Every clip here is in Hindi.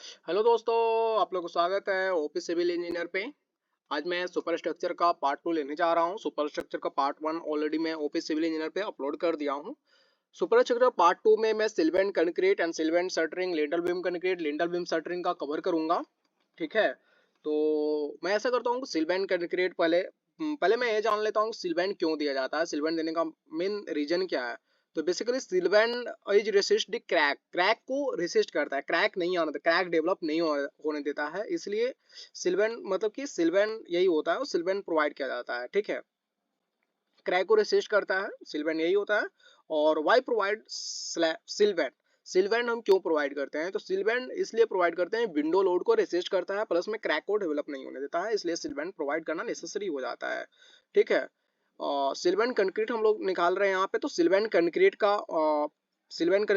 हेलो दोस्तों, आप लोगों को स्वागत है ओपी सिविल इंजीनियर पे। आज मैं सुपर स्ट्रक्चर का पार्ट 2 लेने जा रहा हूँ। सुपर स्ट्रक्चर का पार्ट 1 ऑलरेडी मैं ओपी सिविल इंजीनियर पे अपलोड कर दिया हूँ। सुपर स्ट्रक्चर पार्ट 2 में मैं sill band concrete and sill band shuttering, lintel beam concrete, lintel beam shuttering का कवर करूंगा। ठीक है, तो मैं ऐसा करता हूँ सिल्वेंट कंक्रीट पहले मैं ये जान लेता हूँ सिल्वेंट क्यों दिया जाता है, सिल्वेंट देने का मेन रीजन क्या है। तो basically sill band is resist the crack, crack को रेसिस्ट करता है, क्रैक नहीं आने देता, क्रैक डेवलप नहीं होने देता है। इसलिए सिल्वेंट मतलब कि सिल्वेंट यही होता है, सिल्वेंट प्रोवाइड किया जाता है। ठीक है, क्रैक को रेसिस्ट करता है, सिल्वेंट यही होता है। और वाई प्रोवाइड सिल्वेंट, सिल्वेंट हम क्यों प्रोवाइड करते हैं, तो सिल्वेंट इसलिए प्रोवाइड करते हैं विंडो लोड को रेसिस्ट करता है, प्लस में क्रैक को डेवलप नहीं होने देता है, इसलिए सिल्वेंट प्रोवाइड करना नेसेसरी हो जाता है। ठीक है, सिल्वेंट कंक्रीट हम लोग निकाल रहे हैं यहाँ पे, तो सिल्वेंट कंक्रीट का सिल्वेंट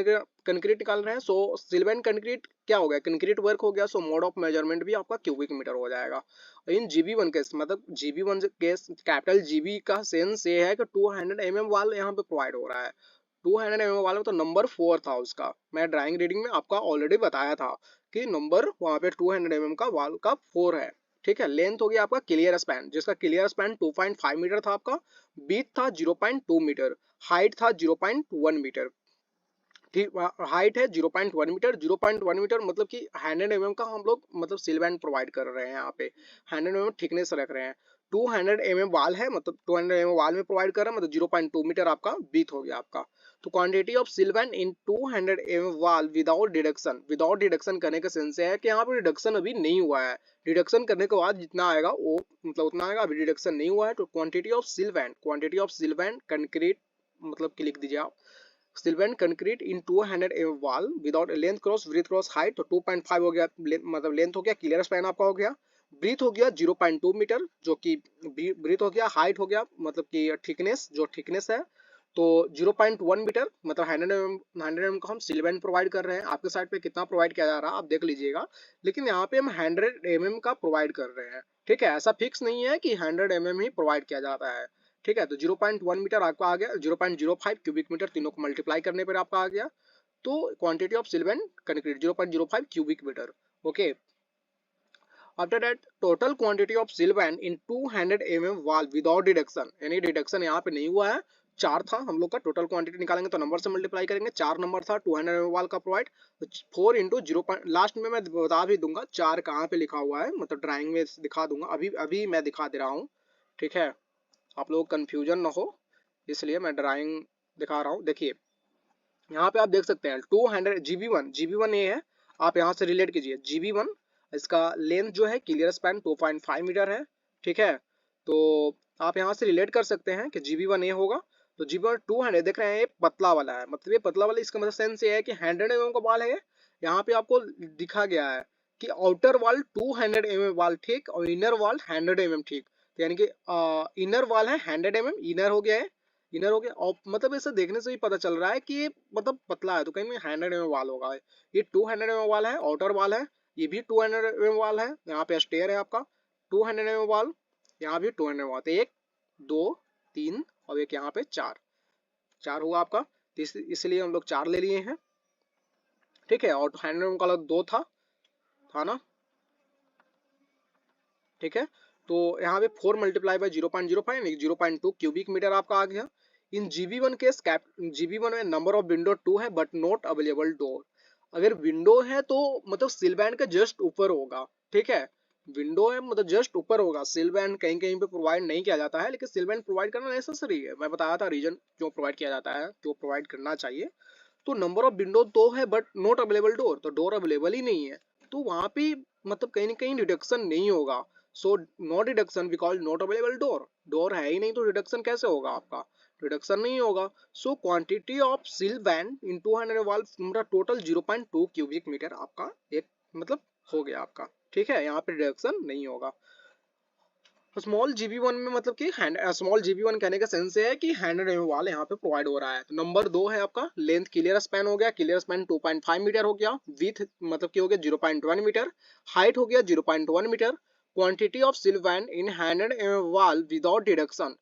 कंक्रीट निकाल रहे हैं। सो सिल्वेंट कंक्रीट क्या हो गया, कंक्रीट वर्क हो गया। सो मोड ऑफ मेजरमेंट भी आपका क्यूबिक मीटर हो जाएगा। इन जीबी वन केस, मतलब GB one case capital GB का सेंस ये है कि 200 mm वाल यहाँ पे प्रोवाइड हो रहा है। 200 mm वाल में तो नंबर 4 था उसका, मैं ड्राइंग रीडिंग में आपका ऑलरेडी बताया था कि नंबर वहाँ पे 200 mm का वाल का 4 है। ठीक है, लेंथ हो गया आपका क्लियर स्पैन, जिसका क्लियर स्पैन 2.5 मीटर था आपका, बीट था 0.2 मीटर, हाइट था 0.1 मीटर। ठीक, हाइट है 0.1 मीटर, 0.1 मीटर मतलब कि 100 mm का हम लोग मतलब सिलबैंड प्रोवाइड कर रहे हैं यहाँ पे, 100 mm थिकनेस रख रहे हैं। 200 mm वाल है, मतलब 200 mm वाल में प्रोवाइड कर रहे हैं, मतलब 0.2 मीटर आपका बीथ हो गया आपका। तो quantity of sill band in 200 mm wall without deduction, without deduction करने का सेंस है कि यहाँ पे डिडक्शन अभी नहीं हुआ है, डिडक्शन करने के बाद जितना आएगा वो मतलब उतना आएगा, अभी डिडक्शन नहीं हुआ है। तो क्वांटिटी ऑफ सिल्वेंट कंक्रीट मतलब कि लिख दीजिए आप, सिल्वेंट concrete in 200 mm wall without length cross breadth cross height, तो 2.5 हो गया, मतलब लेंथ हो गया, क्लियर स्पैन आपका हो गया, ब्रीथ हो गया 0.2 मीटर जो कि ब्रीथ हो गया, हाइट हो गया मतलब कि थिकनेस, जो थिकनेस है तो 0.1 मीटर, मतलब 100 mm का हम सिल्वेंट प्रोवाइड कर रहे हैं। आपके साइड पे कितना प्रोवाइड किया जा रहा है आप देख लीजिएगा, लेकिन यहाँ पे हम 100 mm का प्रोवाइड कर रहे हैं। ठीक है, ऐसा फिक्स नहीं है कि 100 mm ही प्रोवाइड किया जाता है। ठीक है, तो 0.1 मीटर आपका आ गया, 0.05 क्यूबिक मीटर, तीनों को मल्टीप्लाई करने पर आपका आ गया। तो quantity of sill band concrete 0.05 cubic metre. Okay, after that total quantity of sill band in 200 mm wall without deduction, यानी डिडक्शन यहाँ पे नहीं हुआ है, 4 था हम लोग का टोटल क्वांटिटी निकालेंगे तो नंबर से मल्टीप्लाई करेंगे, 4 नंबर था 200 mm वाल का प्रोवाइड, 4 इंटू 0. लास्ट में मैं बता भी दूंगा 4 कहाँ पे लिखा हुआ है, मतलब ड्राइंग में दिखा दूंगा, अभी अभी मैं दिखा दे रहा हूँ। ठीक है, आप लोग कंफ्यूजन ना हो, इसलिए मैं ड्राइंग दिखा रहा हूँ। देखिए यहाँ पे आप देख सकते हैं 200 जीबी वन ये है, आप यहाँ से रिलेट कीजिए जीबी वन, इसका लेंथ जो है क्लियर स्पैन 2.5 मीटर है। ठीक है, तो आप यहाँ से रिलेट कर सकते हैं कि जीबी वन ये होगा, तो जीबी वन 200 देख रहे हैं, ये पतला वाला है, मतलब ये पतला वाला, इसका मतलब सेंस ये है कि 100 mm का वाल है। यहाँ पे आपको दिखा गया है कि आउटर वाल 200 mm वाल ठीक, और इनर वाल 100 mm ठीक, तो यानी कि इनर वाल है 100 mm, इनर हो गया है, इनर हो गया। और मतलब ऐसा देखने से भी पता चल रहा है कि ये मतलब पतला है, तो कहीं 100 mm वाल होगा। ये 200 mm वाल है, आउटर वाल है, ये भी 200 mm वाल है, यहाँ पे स्टेयर है आपका 200 mm वाल, यहाँ भी 200 वाल, तो 1 2 3 और एक यहाँ पे 4, 4 हुआ आपका, इसलिए हम लोग 4 ले लिए हैं। ठीक है, और 100 mm का 2 था ना। ठीक है, तो यहाँ पे 4 मल्टीप्लाई बाई 0.05 0.2 क्यूबिक मीटर आपका आ गया। इन जीबी वन के जीबी वन में नंबर ऑफ विंडो 2 है बट नॉट अवेलेबल डोर, अगर विंडो है तो मतलब सिल बैंड के जस्ट ऊपर होगा। ठीक है, विंडो है मतलब जस्ट ऊपर होगा, सिल बैंड कहीं कहीं पे प्रोवाइड नहीं किया जाता है, लेकिन सिल बैंड प्रोवाइड करना नेसेसरी है, मैं बताया था रीजन क्यों प्रोवाइड किया जाता है, क्यों प्रोवाइड करना चाहिए। तो नंबर ऑफ विंडो 2 है बट नॉट अवेलेबल डोर, तो डोर अवेलेबल ही नहीं है, तो वहां पे मतलब कहीं ना कहीं डिडक्शन नहीं होगा। So no deduction because not available door, door है ही नहीं तो डिडक्शन कैसे होगा आपका, डिडक्शन नहीं होगा। सो क्वांटिटी ऑफ सिल बैंड इन 200 वाल्व टोटल 0.2 क्यूबिक मीटर आपका एक मतलब हो गया आपका। ठीक है, यहाँ पे डिडक्शन नहीं होगा। स्मॉल जीबी वन में मतलब कि स्मॉल जीबी वन कहने का सेंस है कि 100 mm वाल यहाँ पे प्रोवाइड हो रहा है। तो नंबर 2 है आपका लेंथ क्लियर स्पैन हो गया, क्लियर स्पैन 2.5 मीटर हो गया, विथ मतलब कि हो गया 0.1 मीटर, हाइट हो गया 0.1 metre, quantity of sill band in 100 mm wall without deduction,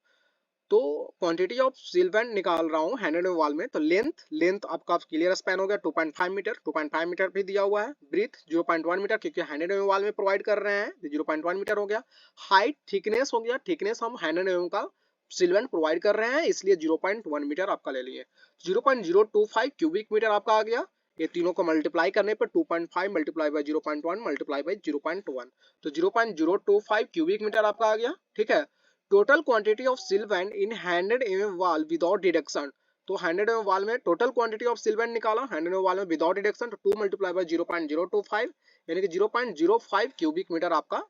तो क्वांटिटी ऑफ सिलवेंट निकाल रहा हूँ हैंडेड वॉल में। तो लेंथ आपका क्लियर स्पैन हो गया 2.5 मीटर, 2.5 मीटर भी दिया हुआ है। ब्रीथ 0.1 मीटर क्योंकि हैंडेड वॉल में प्रोवाइड कर रहे हैं, 0.1 मीटर हो गया। हाइट थिकनेस हो गया, थिकनेस हम हैंडेड का सिलवेंट प्रोवाइड कर रहे हैं इसलिए 0.1 मीटर आपका ले लिए। 0.025 क्यूबिक मीटर आपका आ गया। ये तीनों को मल्टीप्लाई करने पर 2.5 मल्टीप्लाई बाय 0.1 मल्टीप्लाई बाय 0.1, तो 0.025 क्यूबिक मीटर आपका आ गया। ठीक है। Total quantity of sill band in 100 mm wall without deduction. तो 100 mm वॉल में टोटल क्वांटिटी ऑफ सिलवेंट निकाला 100 mm वॉल में विदाउट डिडक्शन, तो 2 मल्टीप्लाई बाय 0.025 यानी कि 0.05 क्यूबिक मीटर आपका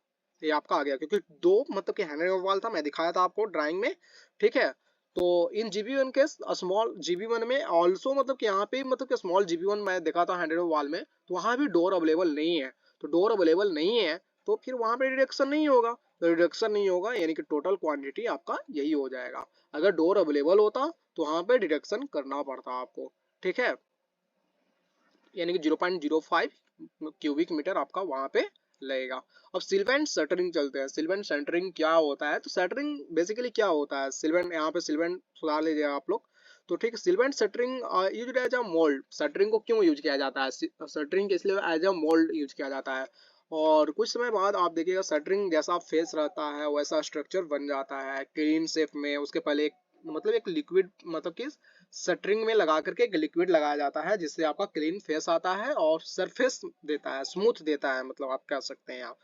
ये आपका आ गया। क्योंकि दो मतलब कि 100 mm वॉल था, मैं दिखाया था आपको ड्राइंग में। ठीक है। तो इन GB1 के स्मॉल GB1 में ऑल्सो मतलब कि यहाँ पे मतलब कि स्मॉल GB1 मैं देखा था 100 mm वॉल में, तो वहाँ भी डोर अवेलेबल नहीं है। तो डोर अवेलेबल नहीं है तो फिर वहाँ पे डिडक्शन नहीं होगा, तो रिडक्शन नहीं होगा यानी कि टोटल क्वांटिटी आपका यही हो जाएगा। अगर डोर अवेलेबल होता तो वहां पे डिडक्शन करना पड़ता आपको। ठीक है। यानी कि 0.05 क्यूबिक मीटर आपका वहां पे लगेगा। अब सिलवेंट शटरिंग चलते हैं। सिलवेंट शटरिंग क्या होता है? तो शटरिंग बेसिकली क्या होता है? सिलवेंट यहाँ पे सिलवेंट सुधार लीजिए आप लोग। तो ठीक है, sill band shuttering use as a mould. Shuttering को क्यों यूज किया जाता है? शटरिंग इसलिए एज अ मोल्ड यूज किया जाता है। और कुछ समय बाद आप देखिएगा शटरिंग जैसा फेस रहता है वैसा स्ट्रक्चर बन जाता है क्लीन शेप में। उसके पहले एक मतलब एक लिक्विड मतलब कि शटरिंग में लगा करके एक लिक्विड लगाया जाता है जिससे आपका क्लीन फेस आता है और सरफेस देता है, स्मूथ देता है, मतलब आप कह सकते हैं आप।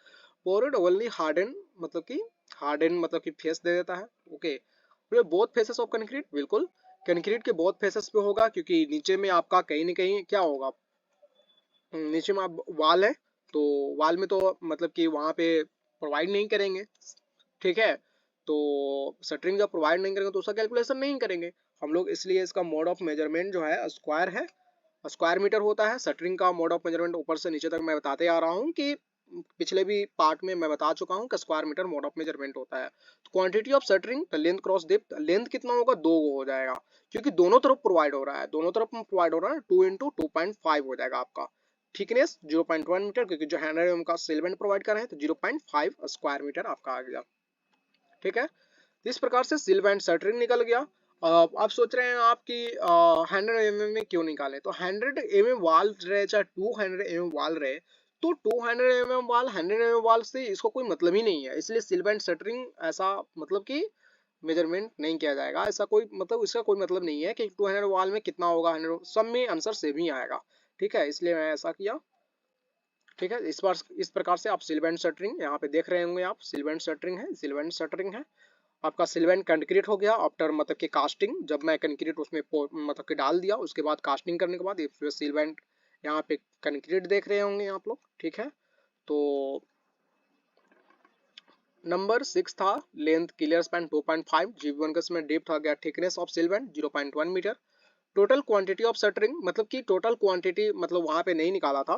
पोर्ड ओनली हार्डन मतलब कि फेस दे देता है। Okay. Both faces of concrete, बिल्कुल कंक्रीट के बोथ फेसेस पे होगा क्योंकि नीचे में आपका कहीं ना कहीं क्या होगा, नीचे में आप वाल है तो वाल में तो मतलब कि वहां पे प्रोवाइड नहीं करेंगे। ठीक है। तो शटरिंग जब प्रोवाइड नहीं करेंगे तो उसका कैलकुलेशन नहीं करेंगे हम लोग, इसलिए इसका मोड ऑफ मेजरमेंट जो है स्क्वायर है, स्क्वायर मीटर होता है। शटरिंग का मोड ऑफ मेजरमेंट ऊपर से नीचे तक मैं बताते आ रहा हूँ कि पिछले भी पार्ट में मैं बता चुका हूँ कि square metre mode of measurement होता है। तो quantity of shuttering length cross depth, length कितना होगा? 2 हो जाएगा क्योंकि दोनों तरफ प्रोवाइड हो रहा है, दोनों तरफ प्रोवाइड हो रहा है 2 इंटू 2.5 हो जाएगा आपका। थिकनेस 0.1 मीटर क्योंकि जो 100 mm का सिलवेंट प्रोवाइड कर रहे हैं तो 0.5 स्क्वायर मीटर आपका आ गया। ठीक है। इस प्रकार से सिलवेंट शटरिंग निकल गया। आप सोच रहे हैं आप कि 100 mm में क्यों निकालें? तो 100 mm वाल रहे चाहे 200 mm वाल रहे, तो 200 mm वाल 100 mm वाल से इसको कोई मतलब ही नहीं है, इसलिए सिलवेंट शटरिंग ऐसा मतलब कि मेजरमेंट नहीं किया जाएगा। ऐसा कोई मतलब इसका कोई मतलब नहीं है कि 200 वाल में कितना होगा, 100 सब में आंसर सेम ही आएगा। ठीक है, इसलिए मैं ऐसा किया। ठीक है। इस बार इस प्रकार से आप सिलवेंट शटरिंग यहाँ पे देख रहे होंगे, आप सिलवेंट शटरिंग है, सिलवेंट शटरिंग है। आपका सिलवेंट कंक्रीट हो गया आफ्टर मतलब कि कास्टिंग, जब मैं कंक्रीट उसमें मतलब कि डाल दिया उसके बाद कास्टिंग करने के बाद ये सिलवेंट यहाँ पे कंक्रीट देख रहे होंगे आप लोग। ठीक है। तो नंबर 6 था लेंथ क्लियर स्पैन 2.5, GB1 का इसमें डेप्थ आ गया, thickness of sill band 0.1 metre. Total quantity of shuttering मतलब कि टोटल क्वांटिटी मतलब वहां पे नहीं निकाला था,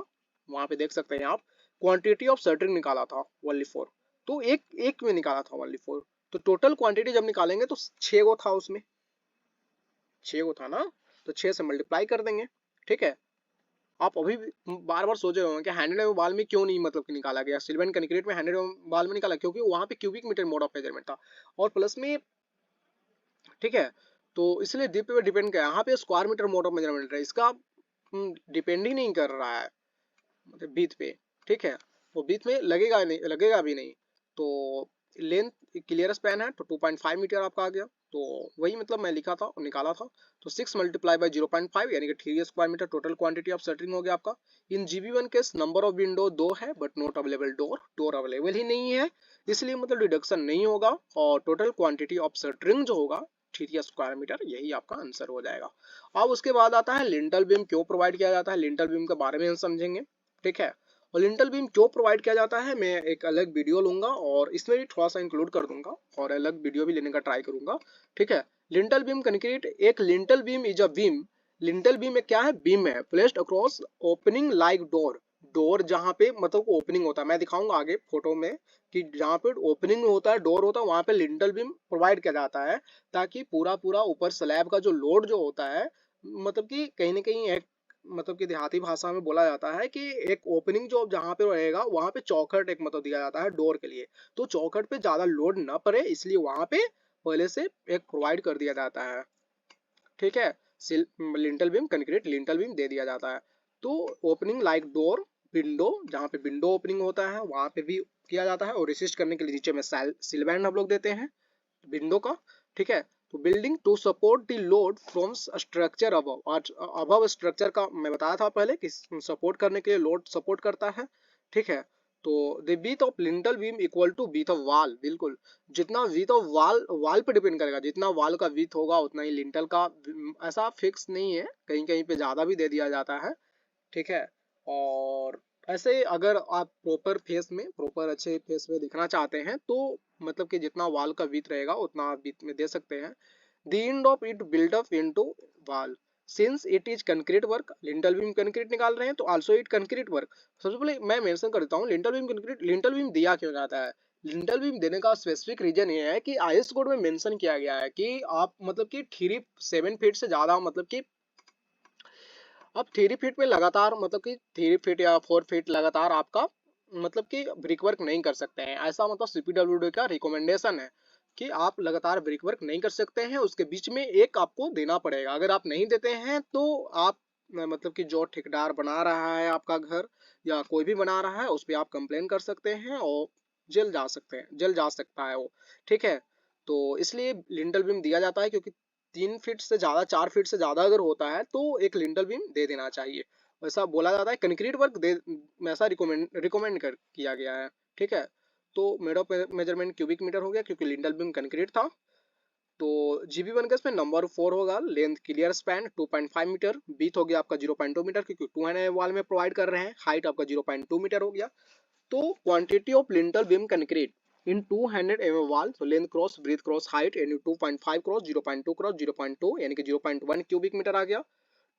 वहां पे देख सकते हैं आप क्वांटिटी ऑफ शटरिंग निकाला था ओनली 4, तो एक एक में निकाला था ओनली 4। तो टोटल क्वांटिटी जब निकालेंगे तो 6 गो था उसमें, 6 गो था ना, तो 6 से मल्टीप्लाई कर देंगे। ठीक है। आप अभी बार बार सोच रहे होंगे कि 100 mm वाल में क्यों नहीं मतलब कि निकाला गया, सिल्वेंट कंक्रीट में 100 mm वाल में निकाला क्योंकि वहां पे cubic metre mode of measurement था और प्लस में। ठीक है। तो इसलिए दीप पे डिपेंड किया, यहाँ पे square metre mode of measurement है, इसका डिपेंड ही नहीं कर रहा है मतलब बीथ पे। ठीक है। वो बीथ में लगेगा नहीं, लगेगा भी नहीं। तो लेंथ क्लियर स्पैन है तो 2.5 मीटर आपका आ गया, तो वही मतलब मैं लिखा था और निकाला था। तो 6 मल्टीप्लाई बाय 0.5 यानी कि 3 square metre total quantity of shuttering हो गया आपका। In GB1 case number of window 2 है but not available door, door available ही नहीं है इसलिए मतलब डिडक्शन नहीं होगा और टोटल क्वांटिटी ऑफ शटरिंग जो होगा 3 स्क्वायर मीटर, यही आपका आंसर हो जाएगा। अब उसके बाद आता है लिंटल बीम क्यों प्रोवाइड किया जाता है, लिंटल बीम के बारे में हम समझेंगे। ठीक है। और लिंटल बीम क्यों प्रोवाइड किया जाता है मैं एक अलग वीडियो लूंगा और इसमें भी थोड़ा सा इंक्लूड कर दूंगा और अलग वीडियो भी लेने का ट्राई करूंगा। ठीक है। लिंटल बीम कंक्रीट, एक lintel beam is a beam, lintel beam में क्या है, बीम है placed across opening like door, door जहाँ पे मतलब ओपनिंग होता है, मैं दिखाऊंगा आगे फोटो में कि जहाँ पे ओपनिंग होता है डोर होता है वहां पे लिंटल बीम प्रोवाइड किया जाता है ताकि पूरा पूरा ऊपर स्लैब का जो लोड जो होता है मतलब कि कहीं ना कहीं एक मतलब कि देहाती भाषा में बोला जाता है कि एक ओपनिंग जो जहाँ पे रहेगा वहां पे चौखट एक मतलब दिया जाता है डोर के लिए, तो चौखट पे ज्यादा लोड ना पड़े इसलिए वहां पे पहले से एक प्रोवाइड कर दिया जाता है, ठीक है। Lintel beam concrete lintel beam दे दिया जाता है। तो ओपनिंग लाइक डोर विंडो, जहाँ पे विंडो ओपनिंग होता है वहां पे भी किया जाता है, और रेसिस्ट करने के लिए नीचे में सिलबैंड हम लोग देते हैं विंडो का, ठीक है। तो building to support the load from structure above, above structure का मैं बताया था पहले कि सपोर्ट करने के लिए लोड सपोर्ट करता है, ठीक है। तो the width of lintel beam equal to width of wall, बिल्कुल जितना विड्थ ऑफ वॉल पे डिपेंड करेगा, जितना वॉल का विड्थ होगा उतना ही लिंटल का, ऐसा फिक्स नहीं है, कहीं कहीं पे ज्यादा भी दे दिया जाता है, ठीक है। और ऐसे अगर आप प्रॉपर अच्छे फेस में दिखना चाहते हैं तो मतलब कि जितना वॉल का विड्थ रहेगा उतना आप विड्थ में दे सकते हैं। The end of it build up into wall, since it is concrete work, lintel beam concrete निकाल रहे हैं तो आल्सो इट कंक्रीट वर्क। सबसे पहले मैं मेंशन करता हूँ lintel beam concrete, lintel beam दिया क्यों जाता है। लिंटल बीम देने का स्पेसिफिक रीजन ये है कि आईएस कोड में मेंशन किया गया है कि आप मतलब कि 7 फीट से ज्यादा, मतलब कि अब 3 फीट में लगातार, मतलब कि 3 फीट या 4 फीट लगातार आपका मतलब कि ब्रिक वर्क नहीं कर सकते हैं, ऐसा मतलब सीपीडब्ल्यूडी का रिकमेंडेशन है कि आप लगातार ब्रिक वर्क नहीं कर सकते हैं, उसके बीच में एक आपको देना पड़ेगा। अगर आप नहीं देते हैं तो आप मतलब कि जो ठेकेदार बना रहा है आपका घर या कोई भी बना रहा है उस पर आप कंप्लेन कर सकते हैं और जेल जा सकता है वो, ठीक है। तो इसलिए लिंटल बीम दिया जाता है क्योंकि 3 फीट से ज्यादा, 4 फीट से ज्यादा अगर होता है तो एक लिंटल बीम दे देना चाहिए, वैसा बोला जाता है। कंक्रीट वर्क दे ऐसा रिकमेंड कर किया गया है, ठीक है। तो made of measurement cubic metre हो गया क्योंकि लिंटल बीम कंक्रीट था। तो जीबी वन केस में नंबर 4 होगा। Length clear span 2.5 metre, breadth हो गया आपका 0.2 मीटर क्योंकि 200 वाल में प्रोवाइड कर रहे हैं। हाइट आपका 0.2 मीटर हो गया। तो quantity of lintel beam concrete in 200 mm wall, so length cross breadth cross height यानी 2.5 cross 0.2 cross 0.2 यानी कि 0.1 क्यूबिक मीटर आ गया।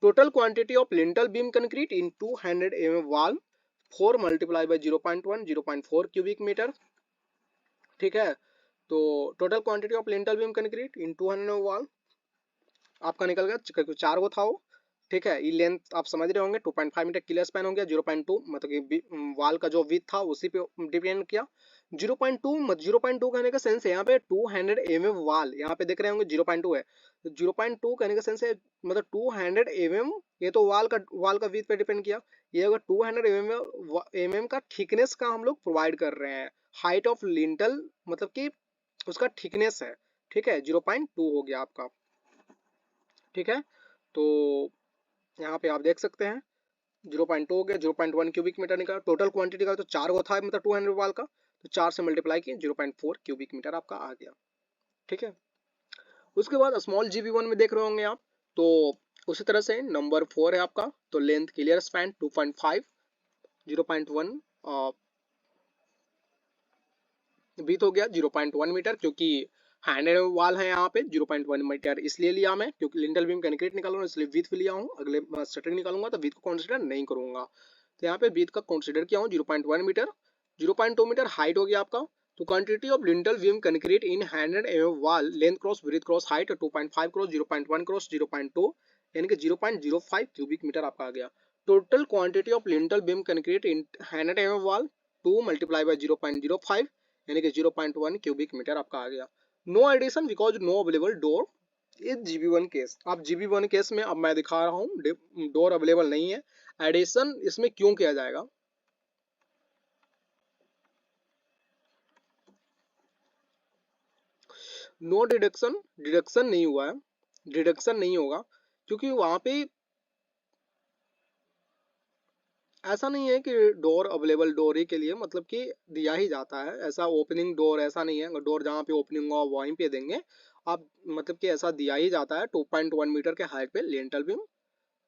Total quantity of lintel beam concrete in 200 mm wall 4 multiply by 0.1 0.4 cubic metre, ठीक है। तो total quantity of lintel beam concrete in 200 wall आपका निकल गया, क्योंकि 4 वो था वो, ठीक है। ये लेंथ आप समझ रहे होंगे, 2.5 मीटर क्लियर स्पैन हो गया, 0.2 मतलब कि वॉल का जो विड्थ था उसी पे डिपेंड किया। 0.2 कहने का सेंस है यहाँ पे 200 mm वॉल, यहाँ पे देख रहे होंगे 0.2 है, तो 0.2 कहने का सेंस है मतलब 200 mm, ये तो वॉल का विड्थ पे डिपेंड किया। ये अगर 200 mm का थिकनेस का हम लोग प्रोवाइड कर रहे हैं, हाइट ऑफ लिंटल मतलब कि उसका थिकनेस है, ठीक है। 0.2 हो गया आपका, ठीक है। तो यहाँ पे आप देख सकते हैं 0.2 हो गया, 0.1 क्यूबिक मीटर निकला। टोटल क्वांटिटी का तो 4 वो था मतलब 200 वाल का, तो 4 से मल्टीप्लाई किए 0.4 क्यूबिक मीटर आपका आ गया, ठीक है। उसके बाद स्मॉल जीबी वन में देख रहे होंगे आप, तो उसी तरह से नंबर 4 है आपका। तो लेंथ क्लियर स्पैन 2.5 0.1 बीत हो गया 0.1 मीटर, क्योंकि हैंडेड वाल है यहाँ पे 0.1 मीटर इसलिए लिया मैं क्योंकि लिंटल बीम कंक्रीट निकालूंगा इसलिए विथ भी लिया हूँ। अगले शटरिंग निकालूंगा तो विथ को कंसीडर नहीं करूंगा, तो यहाँ पे विथ का कंसीडर किया हूँ 0.1 मीटर। 0.2 मीटर हाइट हो गया आपका। तो quantity of lintel beam concrete in 100 mm wall length cross breadth cross height 2.5 cross 0.1 cross 0.2 यानी कि 0.05 क्यूबिक मीटर आपका आ गया। Total quantity of lintel beam concrete in 100 mm wall 2 multiply by 0.05 यानी कि 0.1 क्यूबिक मीटर आपका आ गया। No addition because no available door is GB1 case. अब GB1 केस में अब मैं दिखा रहा हूँ डोर अवेलेबल नहीं है, एडिशन इसमें क्यों किया जाएगा। नो डिडक्शन, डिडक्शन नहीं हुआ है, डिडक्शन नहीं होगा क्योंकि वहां पे ऐसा नहीं है कि डोर अवेलेबल डोर ही के लिए मतलब कि दिया ही जाता है, ऐसा ओपनिंग डोर ऐसा नहीं है। डोर जहाँ पे ओपनिंग हो वहीं पे देंगे आप, मतलब कि ऐसा दिया ही जाता है। 2.1 मीटर के हाइट पे लिंटल बीम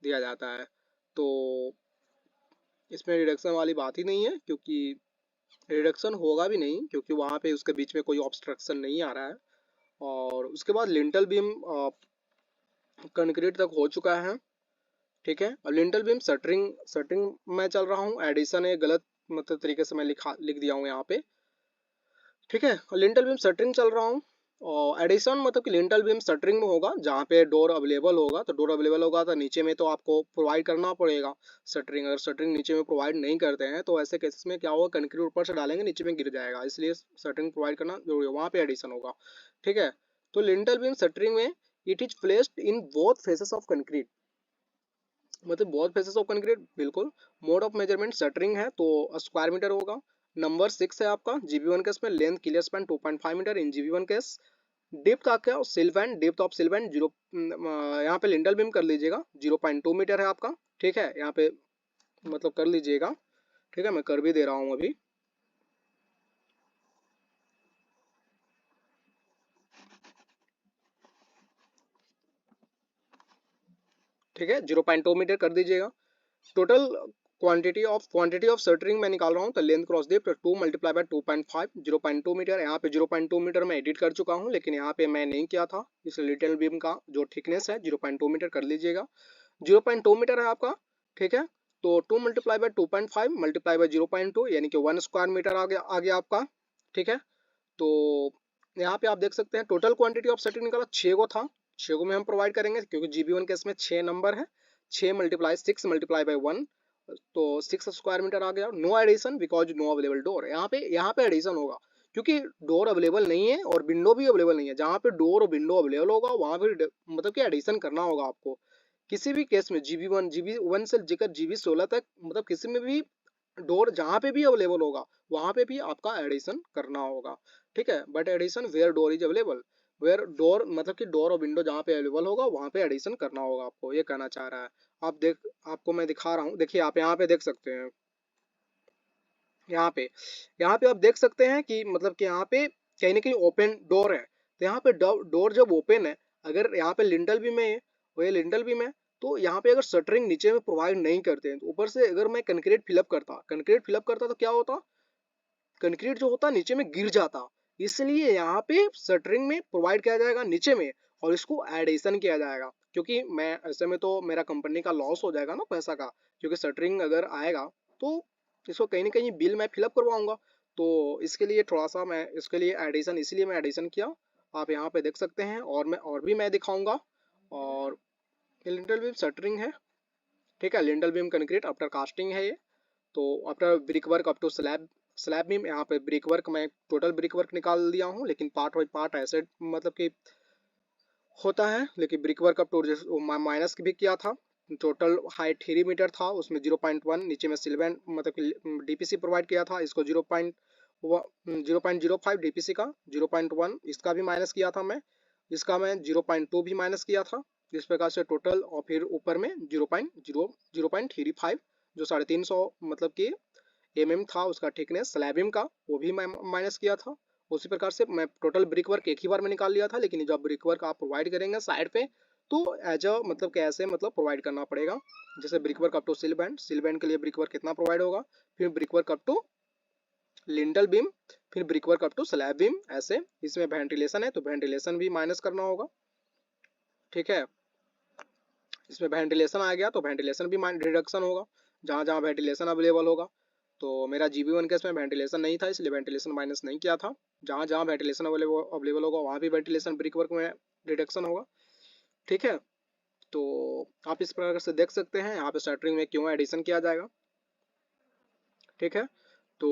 दिया जाता है, तो इसमें रिडक्शन वाली बात ही नहीं है, क्योंकि रिडक्शन होगा भी नहीं क्योंकि वहाँ पे उसके बीच में कोई ऑब्स्ट्रक्शन नहीं आ रहा है। और उसके बाद लिंटल बीम कंक्रीट तक हो चुका है, ठीक है। और लिंटल बीम शटरिंग शटरिंग में चल रहा हूँ, एडिशन है गलत मतलब तरीके से मैं लिख दिया हूँ यहाँ पे, ठीक है। और लिंटल बीम शटरिंग चल रहा हूँ, और एडिशन मतलब कि लिंटल बीम शटरिंग में होगा जहाँ पे डोर अवेलेबल होगा, तो डोर अवेलेबल होगा तो नीचे में तो आपको प्रोवाइड करना पड़ेगा शटरिंग। अगर शटरिंग नीचे में प्रोवाइड नहीं करते हैं तो ऐसे केसेस में क्या होगा, कंक्रीट ऊपर से डालेंगे नीचे में गिर जाएगा, इसलिए शटरिंग प्रोवाइड करना जरूरी है, वहाँ पे एडिशन होगा, ठीक है। तो लिंटल बीम शटरिंग में it is placed in both faces of concrete, मतलब बहुत फेसेस ऑफ कंक्रीट, बिल्कुल। मोड ऑफ मेजरमेंट शटरिंग है तो स्क्वायर मीटर होगा। नंबर 6 है आपका जीबी1 केस में, लेंथ क्लियर स्पैन 2.5 मीटर इन जीबी1 केस। डेप्थ आपका सिल्वेंट, डेप्थ ऑफ सिल्वेंट 0, यहाँ पे लिंटल बीम कर लीजिएगा 0.2 मीटर है आपका, ठीक है, यहाँ पे मतलब कर लीजिएगा, ठीक है, मैं कर भी दे रहा हूँ अभी, ठीक है, 0.2 मीटर कर दीजिएगा। टोटल क्वांटिटी ऑफ शटरिंग मैं निकाल रहा हूँ, तो length cross depth 2 multiply by 2.5, 0.2 metre. यहाँ पे 0.2 मीटर मैं एडिट कर चुका हूँ, लेकिन यहाँ पे मैं नहीं किया था, इस लिटिल बीम का जो थिकनेस है 0.2 मीटर कर लीजिएगा। 0.2 मीटर है आपका, ठीक है, तो 2 मल्टीप्लाई बाय 2.5 मल्टीप्लाई बाय 0.2 यानी कि 1 स्क्वायर मीटर आ गया आपका, ठीक है। तो यहाँ पे आप देख सकते हैं टोटल क्वांटिटी ऑफ शटरिंग निकाला 6 को था, 6 को में हम प्रोवाइड करेंगे क्योंकि जीबी1 केस में 6 नंबर है, 6 मल्टीप्लाई 6 मल्टीप्लाई बाय 1, तो 6 स्क्वायर मीटर आ गया। No addition because no available door, यहाँ पे एडिशन होगा क्योंकि डोर अवेलेबल नहीं है और विंडो भी अवेलेबल नहीं है। जहाँ पे डोर और विंडो अवेलेबल होगा वहाँ पे मतलब कि एडिशन करना होगा आपको। किसी भी केस में जीबी वन से लेकर जीबी 16 तक, मतलब किसी में भी डोर जहाँ पे भी अवेलेबल होगा वहाँ पे भी आपका एडिशन करना होगा, ठीक है। But addition where door is available, where door मतलब कि डोर और विंडो जहाँ पे अवेलेबल होगा वहाँ पे एडिशन करना होगा आपको, ये कहना चाह रहा है। आपको मैं दिखा रहा हूँ, देखिए आप यहाँ पे देख सकते हैं, यहाँ पे आप देख सकते हैं कि मतलब कि यहाँ पे कहीं ना कहीं ओपन डोर है। तो यहाँ पे डोर जब ओपन है, अगर यहाँ पे लिंटल भी में वो ये लिंटल भी में, तो यहाँ पे अगर शटरिंग नीचे में प्रोवाइड नहीं करते हैं तो ऊपर से अगर मैं कंक्रीट फिलअप करता तो क्या होता, कंक्रीट जो होता नीचे में गिर जाता। इसलिए यहाँ पे शटरिंग में प्रोवाइड किया जाएगा नीचे में और इसको एडिशन किया जाएगा, क्योंकि मैं ऐसे में तो मेरा कंपनी का लॉस हो जाएगा ना पैसा का, क्योंकि शटरिंग अगर आएगा तो इसको कहीं ना कहीं बिल मैं फिलअप करवाऊंगा। तो इसके लिए थोड़ा सा मैं इसके लिए एडिशन, इसलिए मैं एडिशन किया, आप यहाँ पे देख सकते हैं। और भी मैं दिखाऊंगा। और लिंटल बीम शटरिंग है, ठीक है, lintel beam concrete after casting है ये। तो after brick work up to slab beam, यहाँ पे ब्रिक वर्क मैं टोटल ब्रिक वर्क निकाल दिया हूँ, लेकिन पार्ट बाई पार्ट ऐसे मतलब कि होता है, लेकिन brick work up to minus भी किया था। टोटल हाइट 3 मीटर था, उसमें 0.1 नीचे में सिल्वेंट मतलब कि डीपीसी प्रोवाइड किया था, इसको 0.05 डीपीसी का 0.1 इसका भी माइनस किया था मैं, इसका मैं 0.2 भी माइनस किया था। इस प्रकार से टोटल, और फिर ऊपर में 0.35 जो 350 मतलब कि था उसका थिकनेस स्लैबिम का, वो भी मैं माइनस किया था। उसी प्रकार से मैं टोटल ब्रिक वर्क एक ही बार में निकाल लिया था, लेकिन जब ब्रिक वर्क आप प्रोवाइड करेंगे साइड पे तो एज अ मतलब कैसे मतलब प्रोवाइड करना पड़ेगा। जैसे brick work up to sill band के लिए ब्रिक वर्क कितना प्रोवाइड होगा, फिर brick work up to lintel beam, फिर brick work up to slab beam, ऐसे। इसमें वेंटिलेशन है तो वेंटिलेशन भी माइनस करना होगा, ठीक है। इसमें वेंटिलेशन आ गया तो वेंटिलेशन भी रिडक्शन होगा, जहाँ जहाँ वेंटिलेशन अवेलेबल होगा। तो मेरा जीबी1 केस में वेंटिलेशन नहीं था, इसलिए वेंटिलेशन माइनस नहीं किया था। जहाँ जहाँ वेंटिलेशन अवेलेबल होगा वहाँ भी वेंटिलेशन ब्रिक वर्क में रिडक्शन होगा, ठीक है। तो आप इस प्रकार से देख सकते हैं यहाँ पे शटरिंग में क्यों एडिशन किया जाएगा, ठीक है। तो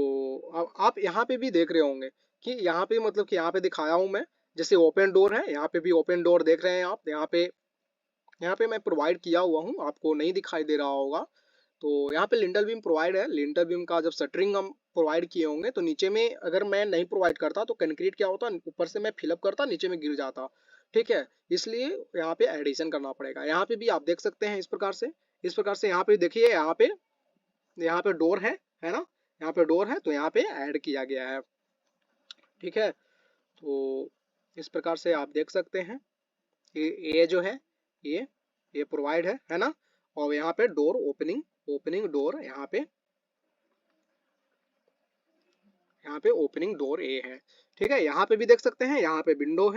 अब आप यहाँ पे भी देख रहे होंगे कि यहाँ पे मतलब कि यहाँ पे दिखाया हूँ मैं, जैसे ओपन डोर है, यहाँ पे भी ओपन डोर देख रहे हैं आप, यहाँ पे मैं प्रोवाइड किया हुआ हूँ, आपको नहीं दिखाई दे रहा होगा। तो यहाँ पे लिंटल बीम प्रोवाइड है, लिंटल बीम का जब शटरिंग हम प्रोवाइड किए होंगे तो नीचे में अगर मैं नहीं प्रोवाइड करता तो कंक्रीट क्या होता, ऊपर से मैं फिलअप करता नीचे में गिर जाता, ठीक है। इसलिए यहाँ पे एडिशन करना पड़ेगा। यहाँ पे भी आप देख सकते हैं इस प्रकार से यहाँ पे देखिए, यहाँ पे डोर है ना, यहाँ पे डोर है तो यहाँ पे ऐड किया गया है, ठीक है। तो इस प्रकार से आप देख सकते हैं ये जो है ये ये प्रोवाइड है ना। और यहाँ पे डोर ओपनिंग डोर, यहाँ पे ओपनिंग डोर ए है, ठीक है। यहाँ पे भी देख सकते हैं, यहाँ पे विंडो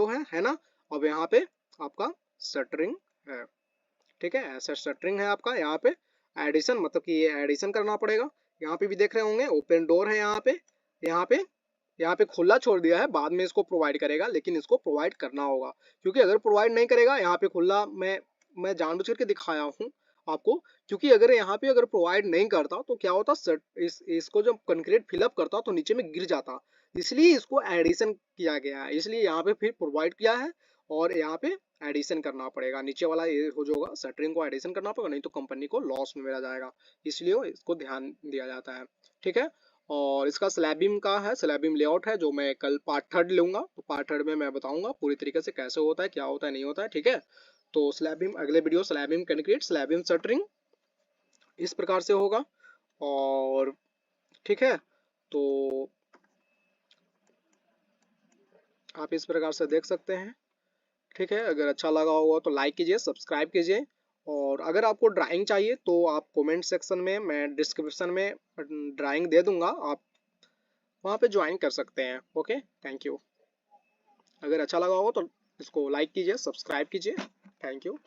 है, है ना। अब यहाँ पे आपका शटरिंग है, ठीक है, ऐसा शटरिंग है आपका। यहाँ पे एडिशन मतलब कि ये एडिशन करना पड़ेगा। यहाँ पे भी देख रहे होंगे ओपन डोर है, यहाँ पे यहाँ पे खुला छोड़ दिया है, बाद में इसको प्रोवाइड करेगा, लेकिन इसको प्रोवाइड करना होगा, क्योंकि अगर प्रोवाइड नहीं करेगा यहाँ पे खुला, मैं जानबूझ करके दिखाया हूँ आपको, क्योंकि अगर यहाँ पे अगर प्रोवाइड नहीं करता तो क्या होता, इसको जब कंक्रीट फिलअप करता तो नीचे में गिर जाता, इसलिए इसको एडिशन किया गया है, इसलिए यहाँ पे फिर प्रोवाइड किया है और यहाँ पे एडिशन करना पड़ेगा। नीचे वाला ये हो जाएगा, शटरिंग को एडिशन करना पड़ेगा, नहीं तो कंपनी को लॉस में मेरा जाएगा, इसलिए इसको ध्यान दिया जाता है। ठीक है, और इसका स्लैबिम का है, स्लैबिम लेआउट है जो मैं कल पार्ट थर्ड लूंगा, तो पार्ट थर्ड में मैं बताऊंगा पूरी तरीके से कैसे होता है, क्या होता है, नहीं होता है। ठीक है, तो स्लैबिम अगले वीडियो, स्लैबिम कंक्रीट, स्लैबिम शटरिंग इस प्रकार से होगा। और ठीक है, तो आप इस प्रकार से देख सकते हैं। ठीक है, अगर अच्छा लगा होगा तो लाइक कीजिए, सब्सक्राइब कीजिए, और अगर आपको ड्राइंग चाहिए तो आप कमेंट सेक्शन में, मैं डिस्क्रिप्शन में ड्राइंग दे दूंगा, आप वहाँ पे ज्वाइन कर सकते हैं। Okay, thank you. अगर अच्छा लगा हो तो इसको लाइक कीजिए, सब्सक्राइब कीजिए। Thank you.